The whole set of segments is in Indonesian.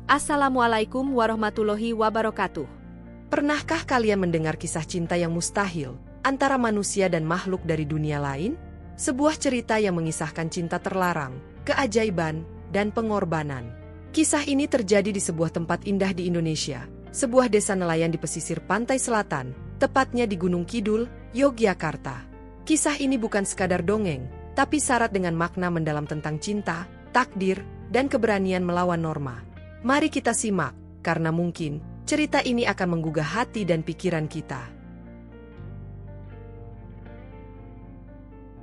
Assalamualaikum warahmatullahi wabarakatuh. Pernahkah kalian mendengar kisah cinta yang mustahil antara manusia dan makhluk dari dunia lain? Sebuah cerita yang mengisahkan cinta terlarang, keajaiban, dan pengorbanan. Kisah ini terjadi di sebuah tempat indah di Indonesia, sebuah desa nelayan di pesisir pantai selatan, tepatnya di Gunung Kidul, Yogyakarta. Kisah ini bukan sekadar dongeng, tapi syarat dengan makna mendalam tentang cinta, takdir, dan keberanian melawan norma. Mari kita simak, karena mungkin cerita ini akan menggugah hati dan pikiran kita.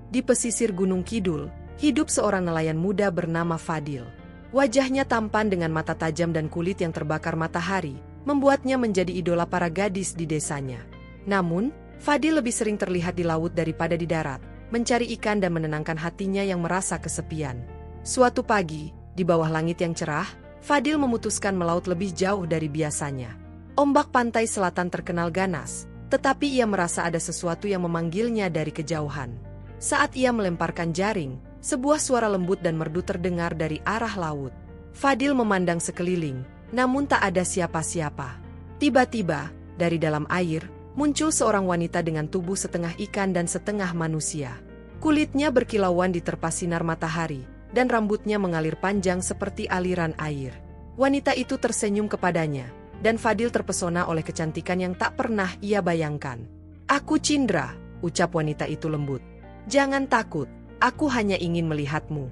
Di pesisir Gunung Kidul, hidup seorang nelayan muda bernama Fadil. Wajahnya tampan dengan mata tajam dan kulit yang terbakar matahari, membuatnya menjadi idola para gadis di desanya. Namun, Fadil lebih sering terlihat di laut daripada di darat, mencari ikan dan menenangkan hatinya yang merasa kesepian. Suatu pagi, di bawah langit yang cerah, Fadil memutuskan melaut lebih jauh dari biasanya. Ombak pantai selatan terkenal ganas, tetapi ia merasa ada sesuatu yang memanggilnya dari kejauhan. Saat ia melemparkan jaring, sebuah suara lembut dan merdu terdengar dari arah laut. Fadil memandang sekeliling, namun tak ada siapa-siapa. Tiba-tiba, dari dalam air, muncul seorang wanita dengan tubuh setengah ikan dan setengah manusia. Kulitnya berkilauan diterpa sinar matahari, dan rambutnya mengalir panjang seperti aliran air. Wanita itu tersenyum kepadanya, dan Fadil terpesona oleh kecantikan yang tak pernah ia bayangkan. "Aku Cindra," ucap wanita itu lembut. "Jangan takut, aku hanya ingin melihatmu."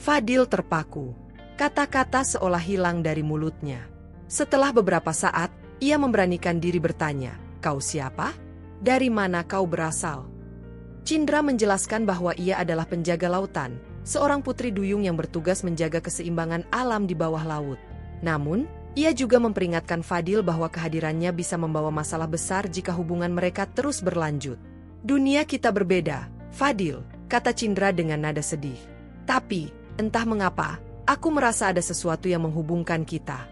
Fadil terpaku. Kata-kata seolah hilang dari mulutnya. Setelah beberapa saat, ia memberanikan diri bertanya, "Kau siapa? Dari mana kau berasal?" Cindra menjelaskan bahwa ia adalah penjaga lautan, seorang putri duyung yang bertugas menjaga keseimbangan alam di bawah laut. Namun, ia juga memperingatkan Fadil bahwa kehadirannya bisa membawa masalah besar jika hubungan mereka terus berlanjut. "Dunia kita berbeda, Fadil," kata Cindra dengan nada sedih. "Tapi, entah mengapa, aku merasa ada sesuatu yang menghubungkan kita."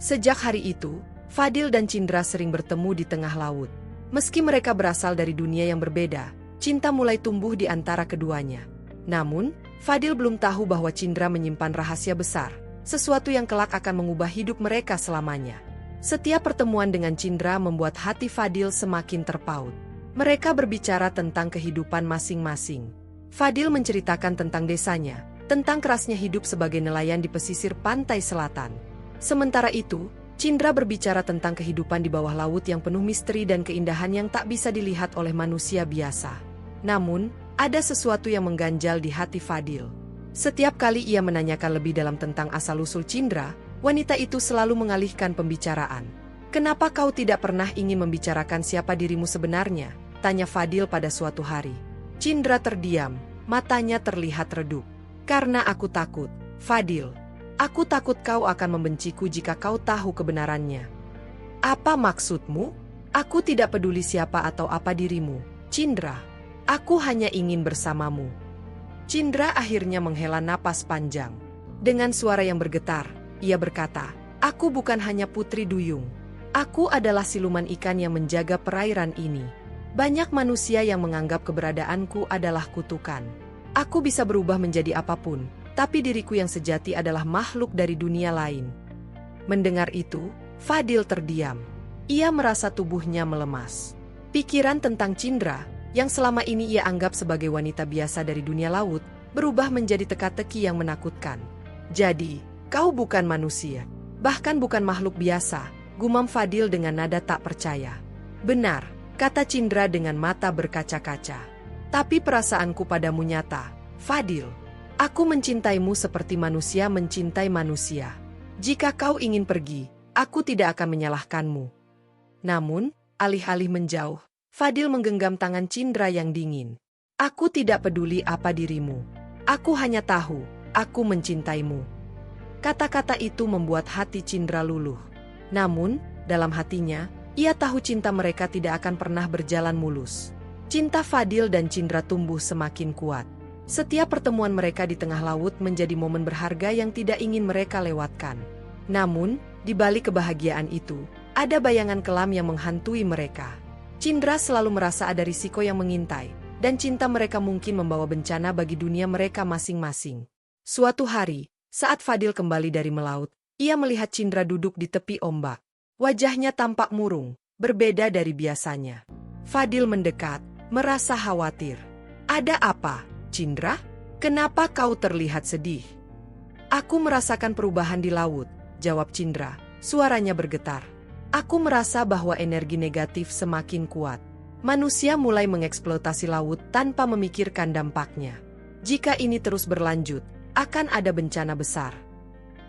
Sejak hari itu, Fadil dan Cindra sering bertemu di tengah laut. Meski mereka berasal dari dunia yang berbeda, cinta mulai tumbuh di antara keduanya. Namun, Fadil belum tahu bahwa Cindra menyimpan rahasia besar, sesuatu yang kelak akan mengubah hidup mereka selamanya. Setiap pertemuan dengan Cindra membuat hati Fadil semakin terpaut. Mereka berbicara tentang kehidupan masing-masing. Fadil menceritakan tentang desanya, tentang kerasnya hidup sebagai nelayan di pesisir pantai selatan. Sementara itu, Cindra berbicara tentang kehidupan di bawah laut yang penuh misteri dan keindahan yang tak bisa dilihat oleh manusia biasa. Namun, ada sesuatu yang mengganjal di hati Fadil. Setiap kali ia menanyakan lebih dalam tentang asal-usul Cindra, wanita itu selalu mengalihkan pembicaraan. "Kenapa kau tidak pernah ingin membicarakan siapa dirimu sebenarnya?" tanya Fadil pada suatu hari. Cindra terdiam, matanya terlihat redup. "Karena aku takut, Fadil. Aku takut kau akan membenciku jika kau tahu kebenarannya." "Apa maksudmu?" "Aku tidak peduli siapa atau apa dirimu, Cindra. Aku hanya ingin bersamamu." Cindra akhirnya menghela napas panjang. Dengan suara yang bergetar, ia berkata, "Aku bukan hanya putri duyung. Aku adalah siluman ikan yang menjaga perairan ini. Banyak manusia yang menganggap keberadaanku adalah kutukan. Aku bisa berubah menjadi apapun, tapi diriku yang sejati adalah makhluk dari dunia lain." Mendengar itu, Fadil terdiam. Ia merasa tubuhnya melemas. Pikiran tentang Cindra, yang selama ini ia anggap sebagai wanita biasa dari dunia laut, berubah menjadi teka-teki yang menakutkan. "Jadi, kau bukan manusia, bahkan bukan makhluk biasa," gumam Fadil dengan nada tak percaya. "Benar," kata Cindra dengan mata berkaca-kaca. "Tapi perasaanku padamu nyata, Fadil. Aku mencintaimu seperti manusia mencintai manusia. Jika kau ingin pergi, aku tidak akan menyalahkanmu." Namun, alih-alih menjauh, Fadil menggenggam tangan Cindra yang dingin. "Aku tidak peduli apa dirimu. Aku hanya tahu, aku mencintaimu." Kata-kata itu membuat hati Cindra luluh. Namun, dalam hatinya, ia tahu cinta mereka tidak akan pernah berjalan mulus. Cinta Fadil dan Cindra tumbuh semakin kuat. Setiap pertemuan mereka di tengah laut menjadi momen berharga yang tidak ingin mereka lewatkan. Namun, di balik kebahagiaan itu, ada bayangan kelam yang menghantui mereka. Cindra selalu merasa ada risiko yang mengintai, dan cinta mereka mungkin membawa bencana bagi dunia mereka masing-masing. Suatu hari, saat Fadil kembali dari melaut, Ia melihat Cindra duduk di tepi ombak. Wajahnya tampak murung, berbeda dari biasanya. Fadil mendekat, merasa khawatir. Ada apa, Cindra? Kenapa kau terlihat sedih? Aku merasakan perubahan di laut, jawab Cindra. Suaranya bergetar. Aku merasa bahwa energi negatif semakin kuat. Manusia mulai mengeksploitasi laut tanpa memikirkan dampaknya. Jika ini terus berlanjut, akan ada bencana besar.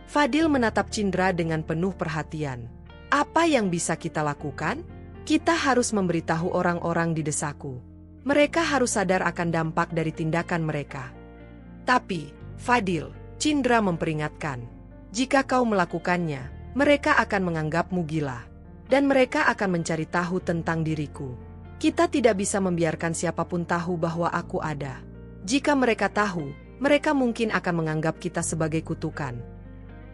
Fadil menatap Cindra dengan penuh perhatian. Apa yang bisa kita lakukan? Kita harus memberitahu orang-orang di desaku. Mereka harus sadar akan dampak dari tindakan mereka. Tapi, Fadil, Cindra memperingatkan. Jika kau melakukannya, mereka akan menganggapmu gila. Dan mereka akan mencari tahu tentang diriku. Kita tidak bisa membiarkan siapapun tahu bahwa aku ada. Jika mereka tahu, mereka mungkin akan menganggap kita sebagai kutukan.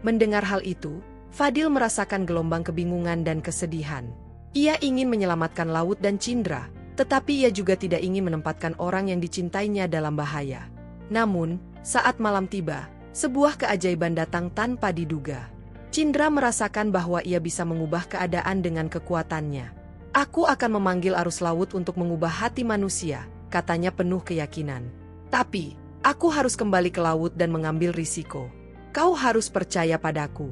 Mendengar hal itu, Fadil merasakan gelombang kebingungan dan kesedihan. Ia ingin menyelamatkan laut dan Cindra, tetapi ia juga tidak ingin menempatkan orang yang dicintainya dalam bahaya. Namun, saat malam tiba, sebuah keajaiban datang tanpa diduga. Cindra merasakan bahwa ia bisa mengubah keadaan dengan kekuatannya. Aku akan memanggil arus laut untuk mengubah hati manusia, katanya penuh keyakinan. Tapi, aku harus kembali ke laut dan mengambil risiko. Kau harus percaya padaku.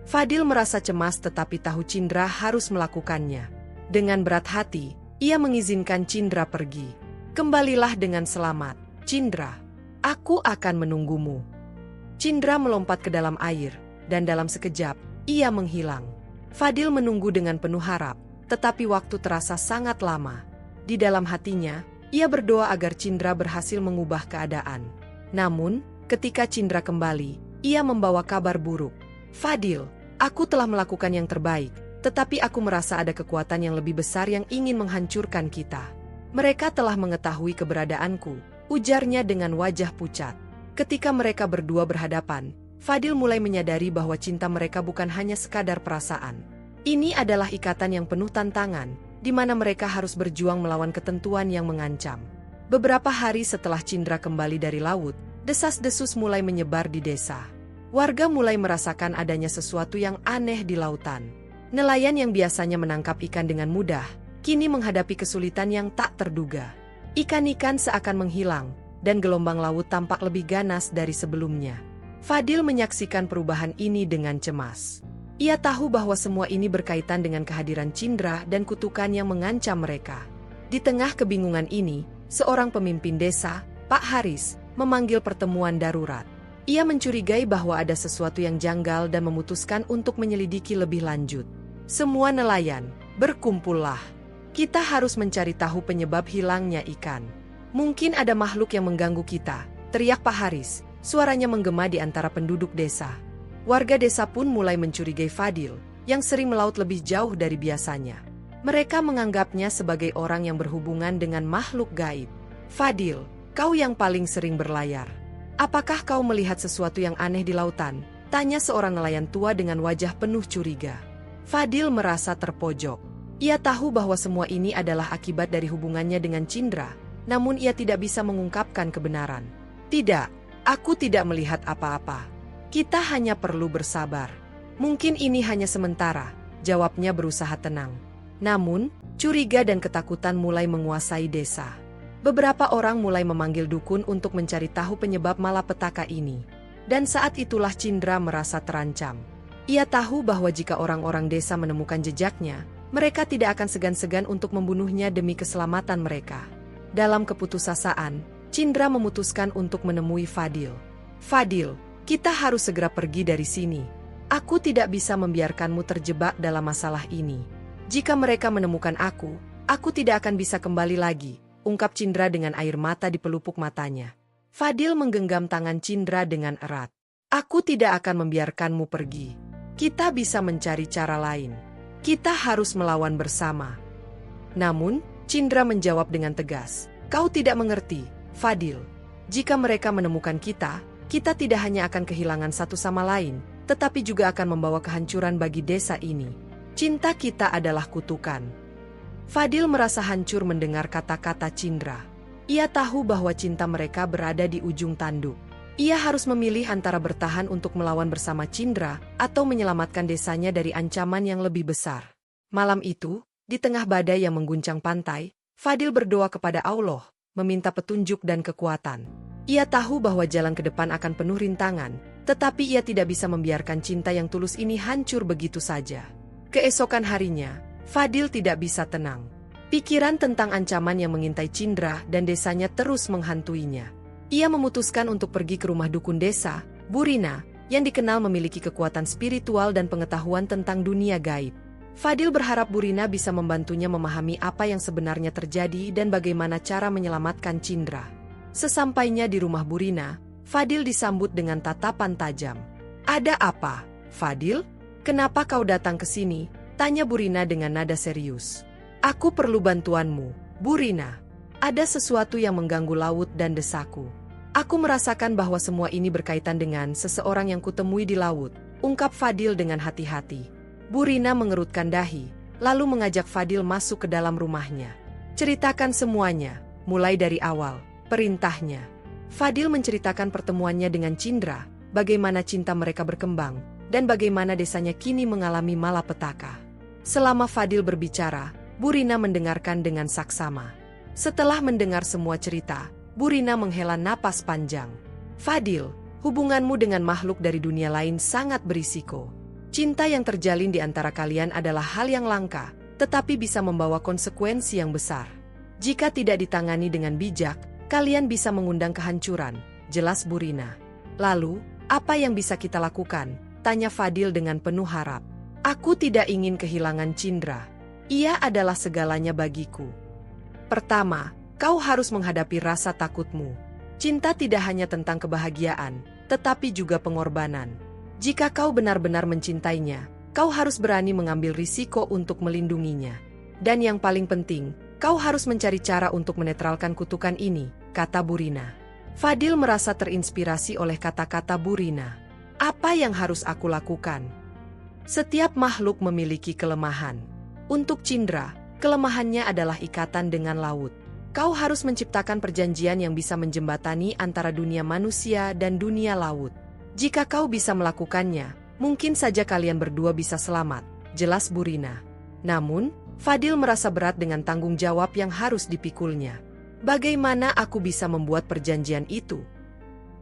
Fadil merasa cemas tetapi tahu Cindra harus melakukannya. Dengan berat hati, ia mengizinkan Cindra pergi. Kembalilah dengan selamat, Cindra. Aku akan menunggumu. Cindra melompat ke dalam air, dan dalam sekejap, ia menghilang. Fadil menunggu dengan penuh harap, tetapi waktu terasa sangat lama. Di dalam hatinya, ia berdoa agar Cindra berhasil mengubah keadaan. Namun, ketika Cindra kembali, ia membawa kabar buruk. Fadil, aku telah melakukan yang terbaik, tetapi aku merasa ada kekuatan yang lebih besar yang ingin menghancurkan kita. Mereka telah mengetahui keberadaanku, ujarnya dengan wajah pucat. Ketika mereka berdua berhadapan, Fadil mulai menyadari bahwa cinta mereka bukan hanya sekadar perasaan. Ini adalah ikatan yang penuh tantangan, di mana mereka harus berjuang melawan ketentuan yang mengancam. Beberapa hari setelah Cindra kembali dari laut, desas-desus mulai menyebar di desa. Warga mulai merasakan adanya sesuatu yang aneh di lautan. Nelayan yang biasanya menangkap ikan dengan mudah, kini menghadapi kesulitan yang tak terduga. Ikan-ikan seakan menghilang, dan gelombang laut tampak lebih ganas dari sebelumnya. Fadil menyaksikan perubahan ini dengan cemas. Ia tahu bahwa semua ini berkaitan dengan kehadiran Cindra dan kutukan yang mengancam mereka. Di tengah kebingungan ini, seorang pemimpin desa, Pak Haris, memanggil pertemuan darurat. Ia mencurigai bahwa ada sesuatu yang janggal dan memutuskan untuk menyelidiki lebih lanjut. Semua nelayan, berkumpullah. Kita harus mencari tahu penyebab hilangnya ikan. Mungkin ada makhluk yang mengganggu kita, teriak Pak Haris. Suaranya menggema di antara penduduk desa. Warga desa pun mulai mencurigai Fadil, yang sering melaut lebih jauh dari biasanya. Mereka menganggapnya sebagai orang yang berhubungan dengan makhluk gaib. Fadil, kau yang paling sering berlayar. Apakah kau melihat sesuatu yang aneh di lautan? Tanya seorang nelayan tua dengan wajah penuh curiga. Fadil merasa terpojok. Ia tahu bahwa semua ini adalah akibat dari hubungannya dengan Cindra, namun ia tidak bisa mengungkapkan kebenaran. Tidak, aku tidak melihat apa-apa. Kita hanya perlu bersabar. Mungkin ini hanya sementara, jawabnya berusaha tenang. Namun, curiga dan ketakutan mulai menguasai desa. Beberapa orang mulai memanggil dukun untuk mencari tahu penyebab malapetaka ini. Dan saat itulah Cindra merasa terancam. Ia tahu bahwa jika orang-orang desa menemukan jejaknya, mereka tidak akan segan-segan untuk membunuhnya demi keselamatan mereka. Dalam keputusasaan, Cindra memutuskan untuk menemui Fadil. Fadil, kita harus segera pergi dari sini. Aku tidak bisa membiarkanmu terjebak dalam masalah ini. Jika mereka menemukan aku tidak akan bisa kembali lagi, ungkap Cindra dengan air mata di pelupuk matanya. Fadil menggenggam tangan Cindra dengan erat. Aku tidak akan membiarkanmu pergi. Kita bisa mencari cara lain. Kita harus melawan bersama. Namun, Cindra menjawab dengan tegas. Kau tidak mengerti, Fadil. Jika mereka menemukan kita tidak hanya akan kehilangan satu sama lain, tetapi juga akan membawa kehancuran bagi desa ini. Cinta kita adalah kutukan. Fadil merasa hancur mendengar kata-kata Cindra. Ia tahu bahwa cinta mereka berada di ujung tanduk. Ia harus memilih antara bertahan untuk melawan bersama Cindra atau menyelamatkan desanya dari ancaman yang lebih besar. Malam itu, di tengah badai yang mengguncang pantai, Fadil berdoa kepada Allah, meminta petunjuk dan kekuatan. Ia tahu bahwa jalan ke depan akan penuh rintangan, tetapi ia tidak bisa membiarkan cinta yang tulus ini hancur begitu saja. Keesokan harinya, Fadil tidak bisa tenang. Pikiran tentang ancaman yang mengintai Cindra dan desanya terus menghantuinya. Ia memutuskan untuk pergi ke rumah dukun desa, Burina, yang dikenal memiliki kekuatan spiritual dan pengetahuan tentang dunia gaib. Fadil berharap Burina bisa membantunya memahami apa yang sebenarnya terjadi dan bagaimana cara menyelamatkan Cindra. Sesampainya di rumah Burina, Fadil disambut dengan tatapan tajam. "Ada apa, Fadil? Kenapa kau datang ke sini?" tanya Burina dengan nada serius. "Aku perlu bantuanmu, Burina. Ada sesuatu yang mengganggu laut dan desaku. Aku merasakan bahwa semua ini berkaitan dengan seseorang yang kutemui di laut," ungkap Fadil dengan hati-hati. Burina mengerutkan dahi, lalu mengajak Fadil masuk ke dalam rumahnya. "Ceritakan semuanya, mulai dari awal," perintahnya. Fadil menceritakan pertemuannya dengan Cindra, bagaimana cinta mereka berkembang, dan bagaimana desanya kini mengalami malapetaka. Selama Fadil berbicara, Burina mendengarkan dengan saksama. Setelah mendengar semua cerita, Burina menghela napas panjang. "Fadil, hubunganmu dengan makhluk dari dunia lain sangat berisiko. Cinta yang terjalin di antara kalian adalah hal yang langka, tetapi bisa membawa konsekuensi yang besar. Jika tidak ditangani dengan bijak, kalian bisa mengundang kehancuran," jelas Burina. "Lalu, apa yang bisa kita lakukan?" tanya Fadil dengan penuh harap. "Aku tidak ingin kehilangan Cindra. Ia adalah segalanya bagiku. Pertama, kau harus menghadapi rasa takutmu. Cinta tidak hanya tentang kebahagiaan, tetapi juga pengorbanan. Jika kau benar-benar mencintainya, kau harus berani mengambil risiko untuk melindunginya. Dan yang paling penting, kau harus mencari cara untuk menetralkan kutukan ini," kata Burina. Fadil merasa terinspirasi oleh kata-kata Burina. "Apa yang harus aku lakukan?" Setiap makhluk memiliki kelemahan. Untuk Cindra, kelemahannya adalah ikatan dengan laut. Kau harus menciptakan perjanjian yang bisa menjembatani antara dunia manusia dan dunia laut. Jika kau bisa melakukannya, mungkin saja kalian berdua bisa selamat, jelas Burina. Namun, Fadil merasa berat dengan tanggung jawab yang harus dipikulnya. "Bagaimana aku bisa membuat perjanjian itu?"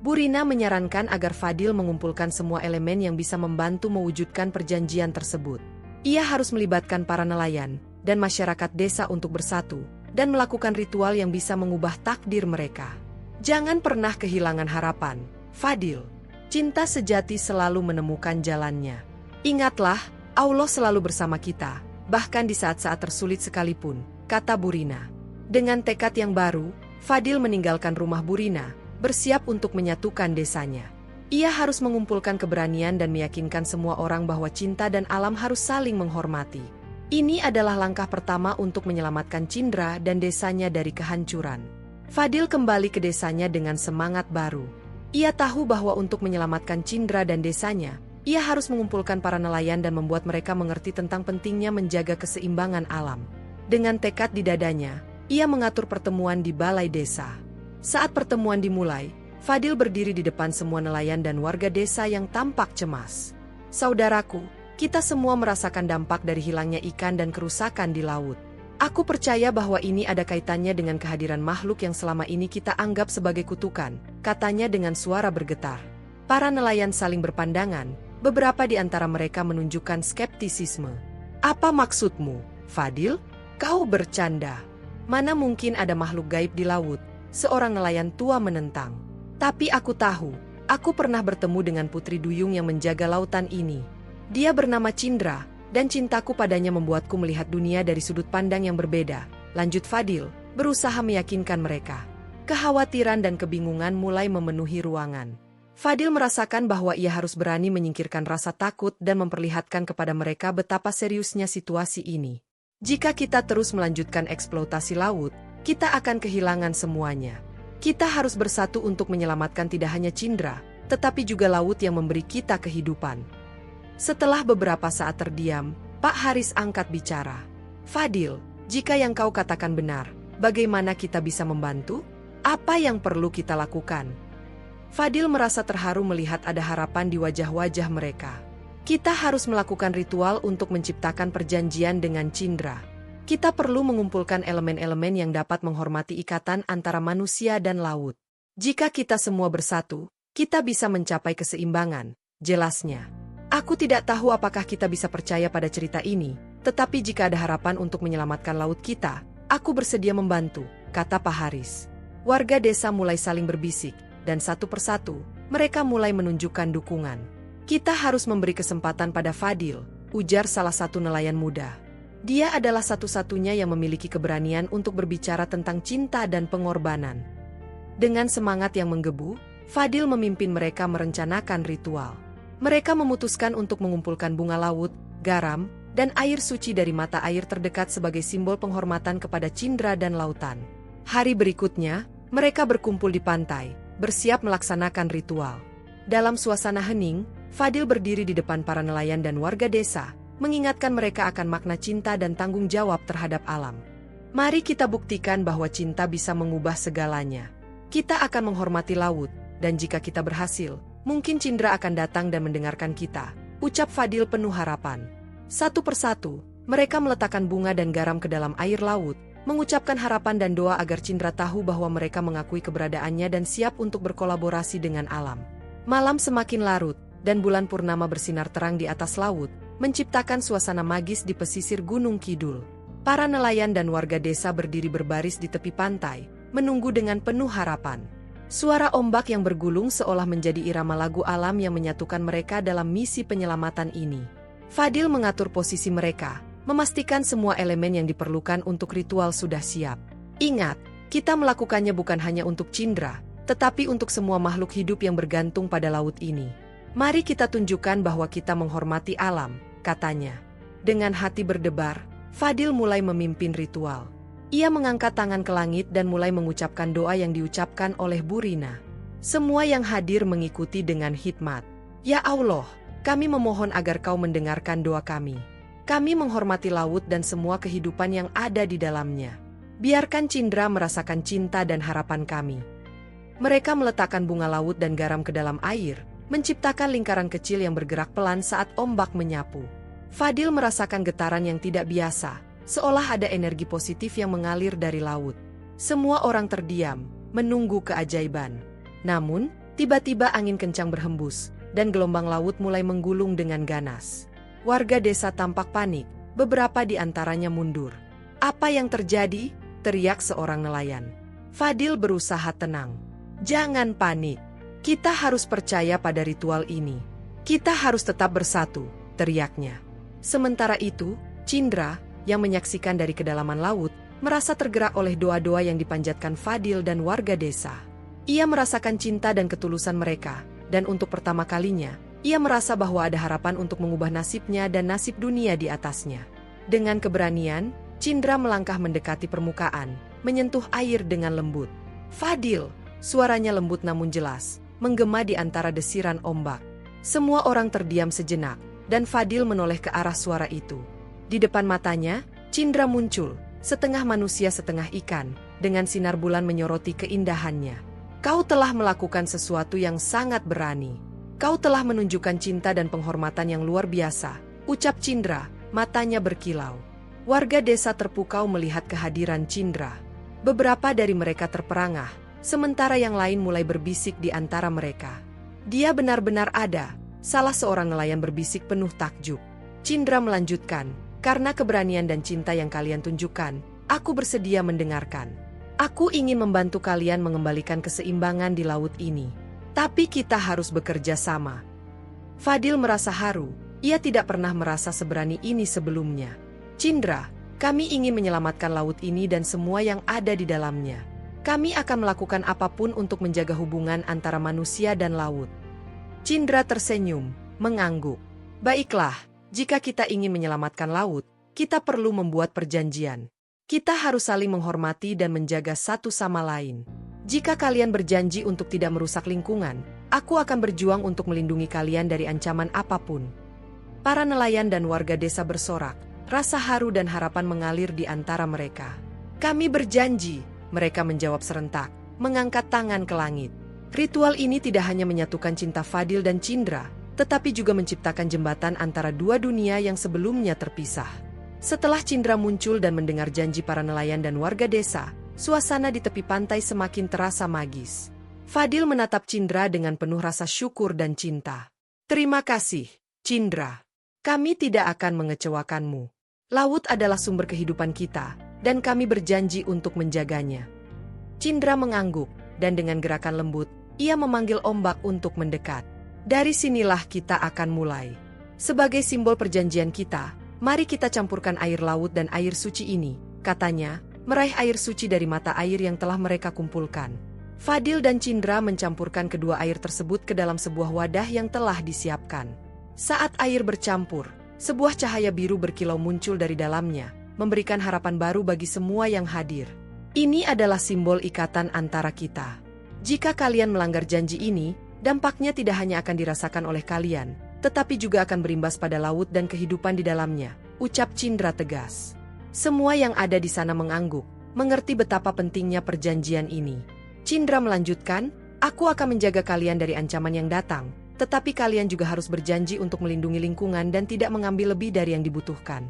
Burina menyarankan agar Fadil mengumpulkan semua elemen yang bisa membantu mewujudkan perjanjian tersebut. Ia harus melibatkan para nelayan dan masyarakat desa untuk bersatu, dan melakukan ritual yang bisa mengubah takdir mereka. "Jangan pernah kehilangan harapan, Fadil. Cinta sejati selalu menemukan jalannya. Ingatlah, Allah selalu bersama kita, bahkan di saat-saat tersulit sekalipun," kata Burina. Dengan tekad yang baru, Fadil meninggalkan rumah Burina, bersiap untuk menyatukan desanya. Ia harus mengumpulkan keberanian dan meyakinkan semua orang bahwa cinta dan alam harus saling menghormati. Ini adalah langkah pertama untuk menyelamatkan Cindra dan desanya dari kehancuran. Fadil kembali ke desanya dengan semangat baru. Ia tahu bahwa untuk menyelamatkan Cindra dan desanya, ia harus mengumpulkan para nelayan dan membuat mereka mengerti tentang pentingnya menjaga keseimbangan alam. Dengan tekad di dadanya, ia mengatur pertemuan di balai desa. Saat pertemuan dimulai, Fadil berdiri di depan semua nelayan dan warga desa yang tampak cemas. "Saudaraku, kita semua merasakan dampak dari hilangnya ikan dan kerusakan di laut. Aku percaya bahwa ini ada kaitannya dengan kehadiran makhluk yang selama ini kita anggap sebagai kutukan," katanya dengan suara bergetar. Para nelayan saling berpandangan, beberapa di antara mereka menunjukkan skeptisisme. "Apa maksudmu, Fadil? Kau bercanda. Mana mungkin ada makhluk gaib di laut?" seorang nelayan tua menentang. "Tapi aku tahu, aku pernah bertemu dengan putri duyung yang menjaga lautan ini. Dia bernama Cindra, dan cintaku padanya membuatku melihat dunia dari sudut pandang yang berbeda," lanjut Fadil, berusaha meyakinkan mereka. Kekhawatiran dan kebingungan mulai memenuhi ruangan. Fadil merasakan bahwa ia harus berani menyingkirkan rasa takut dan memperlihatkan kepada mereka betapa seriusnya situasi ini. "Jika kita terus melanjutkan eksploitasi laut, kita akan kehilangan semuanya. Kita harus bersatu untuk menyelamatkan tidak hanya Cindra, tetapi juga laut yang memberi kita kehidupan." Setelah beberapa saat terdiam, Pak Haris angkat bicara. "Fadil, jika yang kau katakan benar, bagaimana kita bisa membantu? Apa yang perlu kita lakukan?" Fadil merasa terharu melihat ada harapan di wajah-wajah mereka. Kita harus melakukan ritual untuk menciptakan perjanjian dengan Cindra. Kita perlu mengumpulkan elemen-elemen yang dapat menghormati ikatan antara manusia dan laut. Jika kita semua bersatu, kita bisa mencapai keseimbangan, jelasnya. Aku tidak tahu apakah kita bisa percaya pada cerita ini, tetapi jika ada harapan untuk menyelamatkan laut kita, aku bersedia membantu, kata Pak Haris. Warga desa mulai saling berbisik, dan satu persatu, mereka mulai menunjukkan dukungan. Kita harus memberi kesempatan pada Fadil, ujar salah satu nelayan muda. Dia adalah satu-satunya yang memiliki keberanian untuk berbicara tentang cinta dan pengorbanan. Dengan semangat yang menggebu, Fadil memimpin mereka merencanakan ritual. Mereka memutuskan untuk mengumpulkan bunga laut, garam, dan air suci dari mata air terdekat sebagai simbol penghormatan kepada Cindra dan lautan. Hari berikutnya, mereka berkumpul di pantai, bersiap melaksanakan ritual. Dalam suasana hening, Fadil berdiri di depan para nelayan dan warga desa, mengingatkan mereka akan makna cinta dan tanggung jawab terhadap alam. Mari kita buktikan bahwa cinta bisa mengubah segalanya. Kita akan menghormati laut, dan jika kita berhasil, mungkin Cindra akan datang dan mendengarkan kita, ucap Fadil penuh harapan. Satu persatu, mereka meletakkan bunga dan garam ke dalam air laut, mengucapkan harapan dan doa agar Cindra tahu bahwa mereka mengakui keberadaannya dan siap untuk berkolaborasi dengan alam. Malam semakin larut, dan bulan purnama bersinar terang di atas laut, menciptakan suasana magis di pesisir Gunung Kidul. Para nelayan dan warga desa berdiri berbaris di tepi pantai, menunggu dengan penuh harapan. Suara ombak yang bergulung seolah menjadi irama lagu alam yang menyatukan mereka dalam misi penyelamatan ini. Fadil mengatur posisi mereka, memastikan semua elemen yang diperlukan untuk ritual sudah siap. Ingat, kita melakukannya bukan hanya untuk Cindra, tetapi untuk semua makhluk hidup yang bergantung pada laut ini. Mari kita tunjukkan bahwa kita menghormati alam, katanya. Dengan hati berdebar, Fadil mulai memimpin ritual. Ia mengangkat tangan ke langit dan mulai mengucapkan doa yang diucapkan oleh Bu Rina. Semua yang hadir mengikuti dengan hikmat. Ya Allah, kami memohon agar Kau mendengarkan doa kami. Kami menghormati laut dan semua kehidupan yang ada di dalamnya. Biarkan Cindra merasakan cinta dan harapan kami. Mereka meletakkan bunga laut dan garam ke dalam air, menciptakan lingkaran kecil yang bergerak pelan saat ombak menyapu. Fadil merasakan getaran yang tidak biasa, seolah ada energi positif yang mengalir dari laut. Semua orang terdiam, menunggu keajaiban. Namun, tiba-tiba angin kencang berhembus, dan gelombang laut mulai menggulung dengan ganas. Warga desa tampak panik, beberapa di antaranya mundur. Apa yang terjadi? Teriak seorang nelayan. Fadil berusaha tenang. Jangan panik. Kita harus percaya pada ritual ini. Kita harus tetap bersatu, teriaknya. Sementara itu, Cindra, yang menyaksikan dari kedalaman laut, merasa tergerak oleh doa-doa yang dipanjatkan Fadil dan warga desa. Ia merasakan cinta dan ketulusan mereka, dan untuk pertama kalinya, ia merasa bahwa ada harapan untuk mengubah nasibnya dan nasib dunia di atasnya. Dengan keberanian, Cindra melangkah mendekati permukaan, menyentuh air dengan lembut. Fadil, suaranya lembut namun jelas, menggema di antara desiran ombak. Semua orang terdiam sejenak, dan Fadil menoleh ke arah suara itu. Di depan matanya, Cindra muncul, setengah manusia setengah ikan, dengan sinar bulan menyoroti keindahannya. Kau telah melakukan sesuatu yang sangat berani. Kau telah menunjukkan cinta dan penghormatan yang luar biasa, ucap Cindra, matanya berkilau. Warga desa terpukau melihat kehadiran Cindra. Beberapa dari mereka terperangah, sementara yang lain mulai berbisik di antara mereka. Dia benar-benar ada, salah seorang nelayan berbisik penuh takjub. Cindra melanjutkan, karena keberanian dan cinta yang kalian tunjukkan, aku bersedia mendengarkan. Aku ingin membantu kalian mengembalikan keseimbangan di laut ini. Tapi kita harus bekerja sama. Fadil merasa haru, ia tidak pernah merasa seberani ini sebelumnya. Cindra, kami ingin menyelamatkan laut ini dan semua yang ada di dalamnya. Kami akan melakukan apapun untuk menjaga hubungan antara manusia dan laut. Cindra tersenyum, mengangguk. Baiklah, jika kita ingin menyelamatkan laut, kita perlu membuat perjanjian. Kita harus saling menghormati dan menjaga satu sama lain. Jika kalian berjanji untuk tidak merusak lingkungan, aku akan berjuang untuk melindungi kalian dari ancaman apapun. Para nelayan dan warga desa bersorak, rasa haru dan harapan mengalir di antara mereka. Kami berjanji, mereka menjawab serentak, mengangkat tangan ke langit. Ritual ini tidak hanya menyatukan cinta Fadil dan Cindra, tetapi juga menciptakan jembatan antara dua dunia yang sebelumnya terpisah. Setelah Cindra muncul dan mendengar janji para nelayan dan warga desa, suasana di tepi pantai semakin terasa magis. Fadil menatap Cindra dengan penuh rasa syukur dan cinta. "Terima kasih, Cindra. Kami tidak akan mengecewakanmu. Laut adalah sumber kehidupan kita, dan kami berjanji untuk menjaganya." Cindra mengangguk, dan dengan gerakan lembut, ia memanggil ombak untuk mendekat. "Dari sinilah kita akan mulai. Sebagai simbol perjanjian kita, mari kita campurkan air laut dan air suci ini," katanya, meraih air suci dari mata air yang telah mereka kumpulkan. Fadil dan Cindra mencampurkan kedua air tersebut ke dalam sebuah wadah yang telah disiapkan. Saat air bercampur, sebuah cahaya biru berkilau muncul dari dalamnya, memberikan harapan baru bagi semua yang hadir. "Ini adalah simbol ikatan antara kita. Jika kalian melanggar janji ini, dampaknya tidak hanya akan dirasakan oleh kalian, tetapi juga akan berimbas pada laut dan kehidupan di dalamnya," ucap Cindra tegas. Semua yang ada di sana mengangguk, mengerti betapa pentingnya perjanjian ini. Cindra melanjutkan, "Aku akan menjaga kalian dari ancaman yang datang, tetapi kalian juga harus berjanji untuk melindungi lingkungan dan tidak mengambil lebih dari yang dibutuhkan."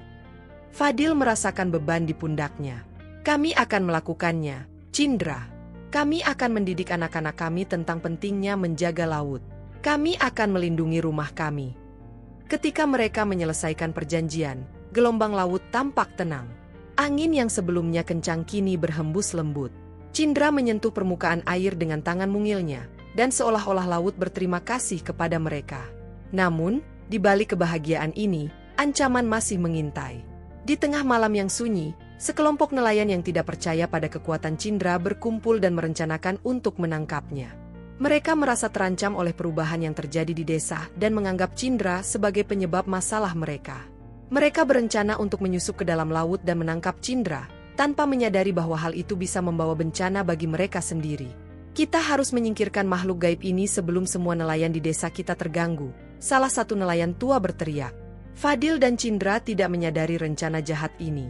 Fadil merasakan beban di pundaknya. "Kami akan melakukannya, Cindra. Kami akan mendidik anak-anak kami tentang pentingnya menjaga laut. Kami akan melindungi rumah kami." Ketika mereka menyelesaikan perjanjian, gelombang laut tampak tenang. Angin yang sebelumnya kencang kini berhembus lembut. Cindra menyentuh permukaan air dengan tangan mungilnya, dan seolah-olah laut berterima kasih kepada mereka. Namun, di balik kebahagiaan ini, ancaman masih mengintai. Di tengah malam yang sunyi, sekelompok nelayan yang tidak percaya pada kekuatan Cindra berkumpul dan merencanakan untuk menangkapnya. Mereka merasa terancam oleh perubahan yang terjadi di desa dan menganggap Cindra sebagai penyebab masalah mereka. Mereka berencana untuk menyusup ke dalam laut dan menangkap Cindra, tanpa menyadari bahwa hal itu bisa membawa bencana bagi mereka sendiri. "Kita harus menyingkirkan makhluk gaib ini sebelum semua nelayan di desa kita terganggu," salah satu nelayan tua berteriak. Fadil dan Cindra tidak menyadari rencana jahat ini.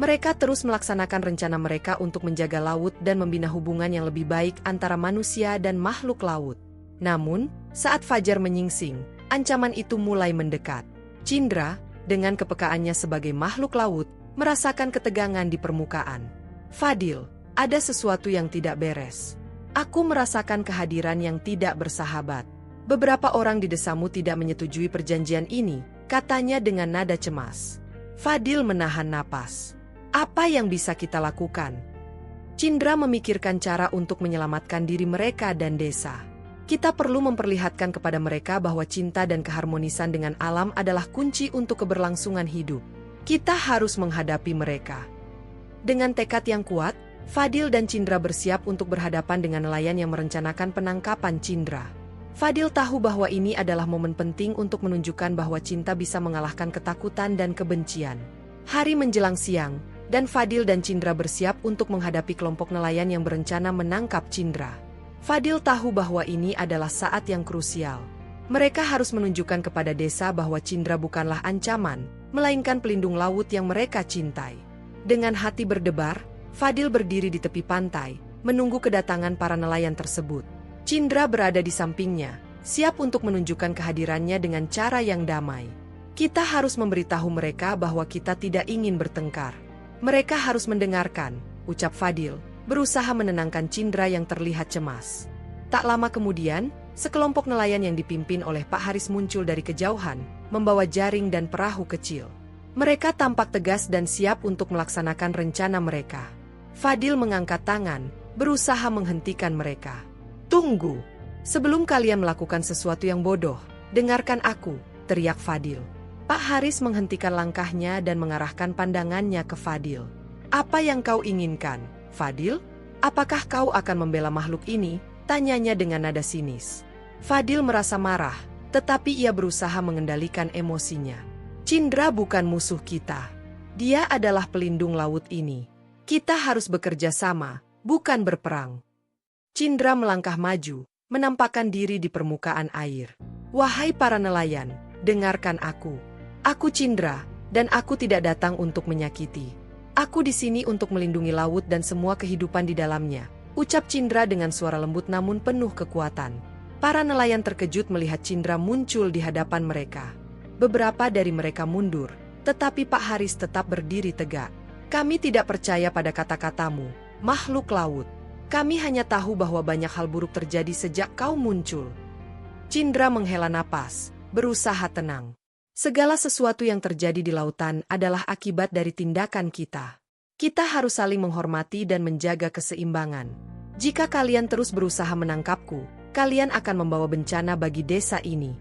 Mereka terus melaksanakan rencana mereka untuk menjaga laut dan membina hubungan yang lebih baik antara manusia dan makhluk laut. Namun, saat fajar menyingsing, ancaman itu mulai mendekat. Cindra, dengan kepekaannya sebagai makhluk laut, merasakan ketegangan di permukaan. "Fadil, ada sesuatu yang tidak beres. Aku merasakan kehadiran yang tidak bersahabat. Beberapa orang di desamu tidak menyetujui perjanjian ini," katanya dengan nada cemas. Fadil menahan napas. "Apa yang bisa kita lakukan?" Cindra memikirkan cara untuk menyelamatkan diri mereka dan desa. "Kita perlu memperlihatkan kepada mereka bahwa cinta dan keharmonisan dengan alam adalah kunci untuk keberlangsungan hidup. Kita harus menghadapi mereka." Dengan tekad yang kuat, Fadil dan Cindra bersiap untuk berhadapan dengan nelayan yang merencanakan penangkapan Cindra. Fadil tahu bahwa ini adalah momen penting untuk menunjukkan bahwa cinta bisa mengalahkan ketakutan dan kebencian. Hari menjelang siang, dan Fadil dan Cindra bersiap untuk menghadapi kelompok nelayan yang berencana menangkap Cindra. Fadil tahu bahwa ini adalah saat yang krusial. Mereka harus menunjukkan kepada desa bahwa Cindra bukanlah ancaman, melainkan pelindung laut yang mereka cintai. Dengan hati berdebar, Fadil berdiri di tepi pantai, menunggu kedatangan para nelayan tersebut. Cindra berada di sampingnya, siap untuk menunjukkan kehadirannya dengan cara yang damai. "Kita harus memberitahu mereka bahwa kita tidak ingin bertengkar. Mereka harus mendengarkan," ucap Fadil, berusaha menenangkan Cindra yang terlihat cemas. Tak lama kemudian, sekelompok nelayan yang dipimpin oleh Pak Haris muncul dari kejauhan, membawa jaring dan perahu kecil. Mereka tampak tegas dan siap untuk melaksanakan rencana mereka. Fadil mengangkat tangan, berusaha menghentikan mereka. "Tunggu! Sebelum kalian melakukan sesuatu yang bodoh, dengarkan aku," teriak Fadil. Pak Haris menghentikan langkahnya dan mengarahkan pandangannya ke Fadil. "Apa yang kau inginkan, Fadil? Apakah kau akan membela makhluk ini?" tanyanya dengan nada sinis. Fadil merasa marah, tetapi ia berusaha mengendalikan emosinya. "Cindra bukan musuh kita. Dia adalah pelindung laut ini. Kita harus bekerja sama, bukan berperang." Cindra melangkah maju, menampakkan diri di permukaan air. "Wahai para nelayan, dengarkan aku. Aku Cindra, dan aku tidak datang untuk menyakiti. Aku di sini untuk melindungi laut dan semua kehidupan di dalamnya," ucap Cindra dengan suara lembut namun penuh kekuatan. Para nelayan terkejut melihat Cindra muncul di hadapan mereka. Beberapa dari mereka mundur, tetapi Pak Haris tetap berdiri tegak. Kami tidak percaya pada kata-katamu, makhluk laut. Kami hanya tahu bahwa banyak hal buruk terjadi sejak kau muncul. Cindra menghela napas, berusaha tenang. Segala sesuatu yang terjadi di lautan adalah akibat dari tindakan kita. Kita harus saling menghormati dan menjaga keseimbangan. Jika kalian terus berusaha menangkapku, kalian akan membawa bencana bagi desa ini.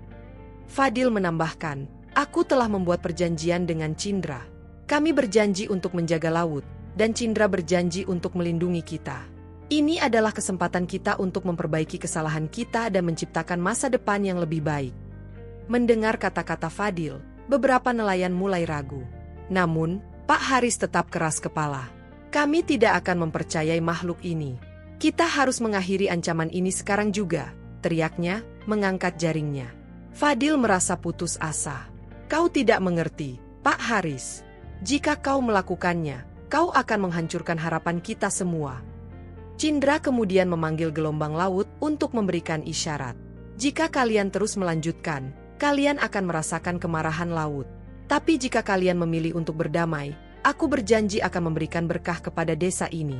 Fadil menambahkan, aku telah membuat perjanjian dengan Cindra. Kami berjanji untuk menjaga laut, dan Cindra berjanji untuk melindungi kita. Ini adalah kesempatan kita untuk memperbaiki kesalahan kita dan menciptakan masa depan yang lebih baik. Mendengar kata-kata Fadil, beberapa nelayan mulai ragu. Namun, Pak Haris tetap keras kepala. Kami tidak akan mempercayai makhluk ini. Kita harus mengakhiri ancaman ini sekarang juga, teriaknya, mengangkat jaringnya. Fadil merasa putus asa. Kau tidak mengerti, Pak Haris. Jika kau melakukannya, kau akan menghancurkan harapan kita semua. Cindra kemudian memanggil gelombang laut untuk memberikan isyarat. Jika kalian terus melanjutkan, kalian akan merasakan kemarahan laut. Tapi jika kalian memilih untuk berdamai, aku berjanji akan memberikan berkah kepada desa ini.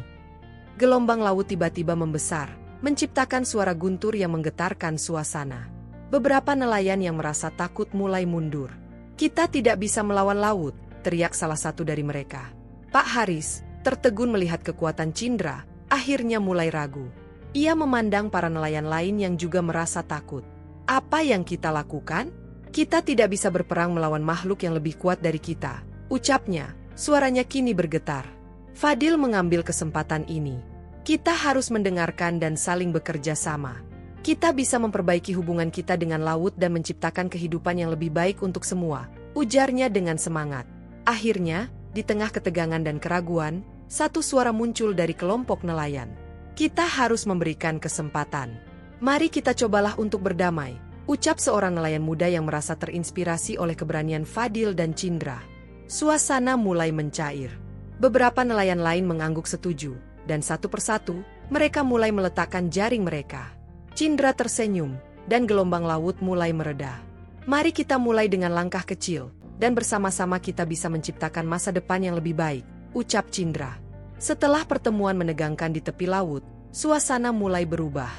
Gelombang laut tiba-tiba membesar, menciptakan suara guntur yang menggetarkan suasana. Beberapa nelayan yang merasa takut mulai mundur. Kita tidak bisa melawan laut, teriak salah satu dari mereka. Pak Haris, tertegun melihat kekuatan Cindra, akhirnya mulai ragu. Ia memandang para nelayan lain yang juga merasa takut. Apa yang kita lakukan? Kita tidak bisa berperang melawan makhluk yang lebih kuat dari kita, ucapnya. Suaranya kini bergetar. Fadil mengambil kesempatan ini. Kita harus mendengarkan dan saling bekerja sama. Kita bisa memperbaiki hubungan kita dengan laut dan menciptakan kehidupan yang lebih baik untuk semua, ujarnya dengan semangat. Akhirnya, di tengah ketegangan dan keraguan, satu suara muncul dari kelompok nelayan. Kita harus memberikan kesempatan. Mari kita cobalah untuk berdamai, ucap seorang nelayan muda yang merasa terinspirasi oleh keberanian Fadil dan Cindra. Suasana mulai mencair. Beberapa nelayan lain mengangguk setuju, dan satu persatu, mereka mulai meletakkan jaring mereka. Cindra tersenyum, dan gelombang laut mulai mereda. Mari kita mulai dengan langkah kecil, dan bersama-sama kita bisa menciptakan masa depan yang lebih baik, ucap Cindra. Setelah pertemuan menegangkan di tepi laut, suasana mulai berubah.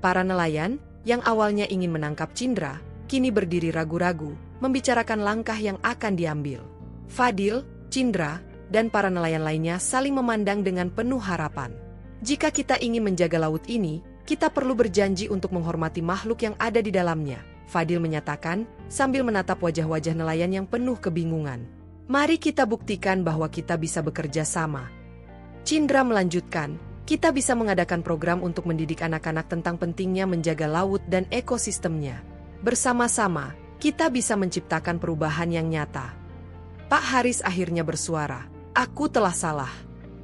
Para nelayan, yang awalnya ingin menangkap Cindra, kini berdiri ragu-ragu, membicarakan langkah yang akan diambil. Fadil, Cindra, dan para nelayan lainnya saling memandang dengan penuh harapan. Jika kita ingin menjaga laut ini, kita perlu berjanji untuk menghormati makhluk yang ada di dalamnya, Fadil menyatakan, sambil menatap wajah-wajah nelayan yang penuh kebingungan. Mari kita buktikan bahwa kita bisa bekerja sama. Cindra melanjutkan, kita bisa mengadakan program untuk mendidik anak-anak tentang pentingnya menjaga laut dan ekosistemnya. Bersama-sama, kita bisa menciptakan perubahan yang nyata. Pak Haris akhirnya bersuara, aku telah salah.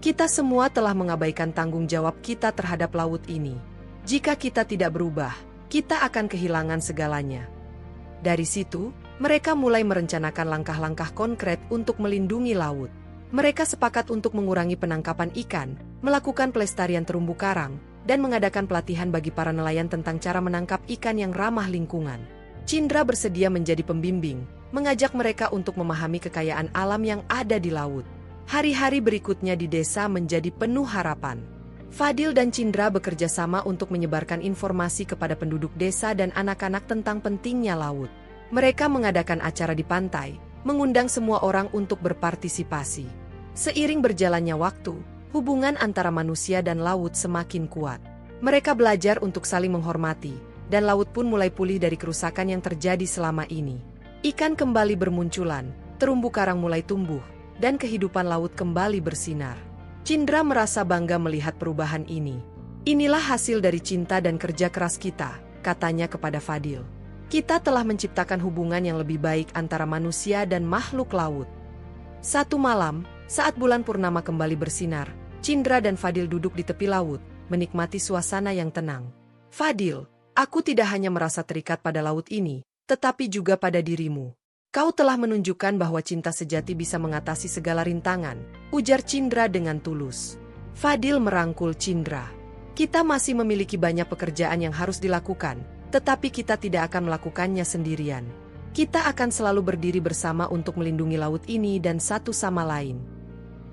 Kita semua telah mengabaikan tanggung jawab kita terhadap laut ini. Jika kita tidak berubah, kita akan kehilangan segalanya. Dari situ, mereka mulai merencanakan langkah-langkah konkret untuk melindungi laut. Mereka sepakat untuk mengurangi penangkapan ikan, melakukan pelestarian terumbu karang, dan mengadakan pelatihan bagi para nelayan tentang cara menangkap ikan yang ramah lingkungan. Cindra bersedia menjadi pembimbing, mengajak mereka untuk memahami kekayaan alam yang ada di laut. Hari-hari berikutnya di desa menjadi penuh harapan. Fadil dan Cindra bekerja sama untuk menyebarkan informasi kepada penduduk desa dan anak-anak tentang pentingnya laut. Mereka mengadakan acara di pantai, mengundang semua orang untuk berpartisipasi. Seiring berjalannya waktu, hubungan antara manusia dan laut semakin kuat. Mereka belajar untuk saling menghormati, dan laut pun mulai pulih dari kerusakan yang terjadi selama ini. Ikan kembali bermunculan, terumbu karang mulai tumbuh, dan kehidupan laut kembali bersinar. Cindra merasa bangga melihat perubahan ini. Inilah hasil dari cinta dan kerja keras kita, katanya kepada Fadil. Kita telah menciptakan hubungan yang lebih baik antara manusia dan makhluk laut. Satu malam, saat bulan purnama kembali bersinar, Cindra dan Fadil duduk di tepi laut, menikmati suasana yang tenang. Fadil, aku tidak hanya merasa terikat pada laut ini, tetapi juga pada dirimu. Kau telah menunjukkan bahwa cinta sejati bisa mengatasi segala rintangan, ujar Cindra dengan tulus. Fadil merangkul Cindra. Kita masih memiliki banyak pekerjaan yang harus dilakukan, tetapi kita tidak akan melakukannya sendirian. Kita akan selalu berdiri bersama untuk melindungi laut ini dan satu sama lain.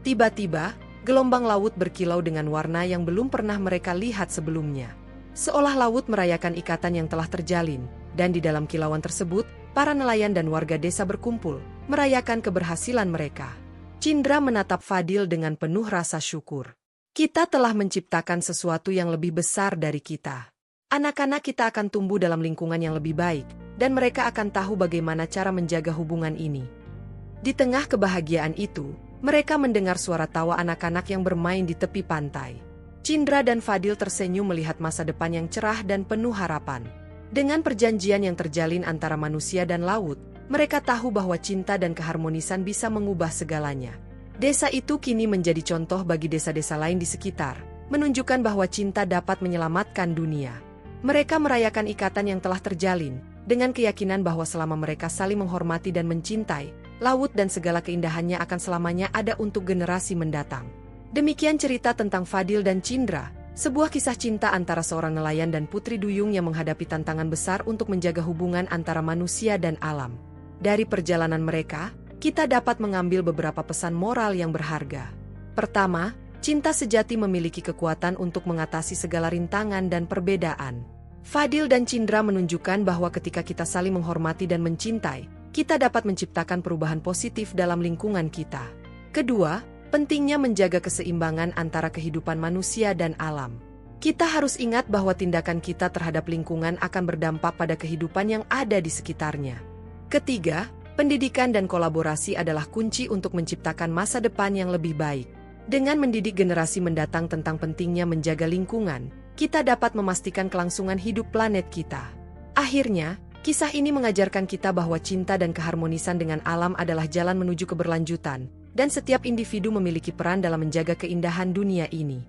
Tiba-tiba, gelombang laut berkilau dengan warna yang belum pernah mereka lihat sebelumnya. Seolah laut merayakan ikatan yang telah terjalin, dan di dalam kilauan tersebut, para nelayan dan warga desa berkumpul, merayakan keberhasilan mereka. Cindra menatap Fadil dengan penuh rasa syukur. Kita telah menciptakan sesuatu yang lebih besar dari kita. Anak-anak kita akan tumbuh dalam lingkungan yang lebih baik, dan mereka akan tahu bagaimana cara menjaga hubungan ini. Di tengah kebahagiaan itu, mereka mendengar suara tawa anak-anak yang bermain di tepi pantai. Cindra dan Fadil tersenyum melihat masa depan yang cerah dan penuh harapan. Dengan perjanjian yang terjalin antara manusia dan laut, mereka tahu bahwa cinta dan keharmonisan bisa mengubah segalanya. Desa itu kini menjadi contoh bagi desa-desa lain di sekitar, menunjukkan bahwa cinta dapat menyelamatkan dunia. Mereka merayakan ikatan yang telah terjalin, dengan keyakinan bahwa selama mereka saling menghormati dan mencintai, laut dan segala keindahannya akan selamanya ada untuk generasi mendatang. Demikian cerita tentang Fadil dan Cindra, sebuah kisah cinta antara seorang nelayan dan putri duyung yang menghadapi tantangan besar untuk menjaga hubungan antara manusia dan alam. Dari perjalanan mereka, kita dapat mengambil beberapa pesan moral yang berharga. Pertama, cinta sejati memiliki kekuatan untuk mengatasi segala rintangan dan perbedaan. Fadil dan Cindra menunjukkan bahwa ketika kita saling menghormati dan mencintai, kita dapat menciptakan perubahan positif dalam lingkungan kita. Kedua, pentingnya menjaga keseimbangan antara kehidupan manusia dan alam. Kita harus ingat bahwa tindakan kita terhadap lingkungan akan berdampak pada kehidupan yang ada di sekitarnya. Ketiga, pendidikan dan kolaborasi adalah kunci untuk menciptakan masa depan yang lebih baik. Dengan mendidik generasi mendatang tentang pentingnya menjaga lingkungan, kita dapat memastikan kelangsungan hidup planet kita. Akhirnya, kisah ini mengajarkan kita bahwa cinta dan keharmonisan dengan alam adalah jalan menuju keberlanjutan, dan setiap individu memiliki peran dalam menjaga keindahan dunia ini.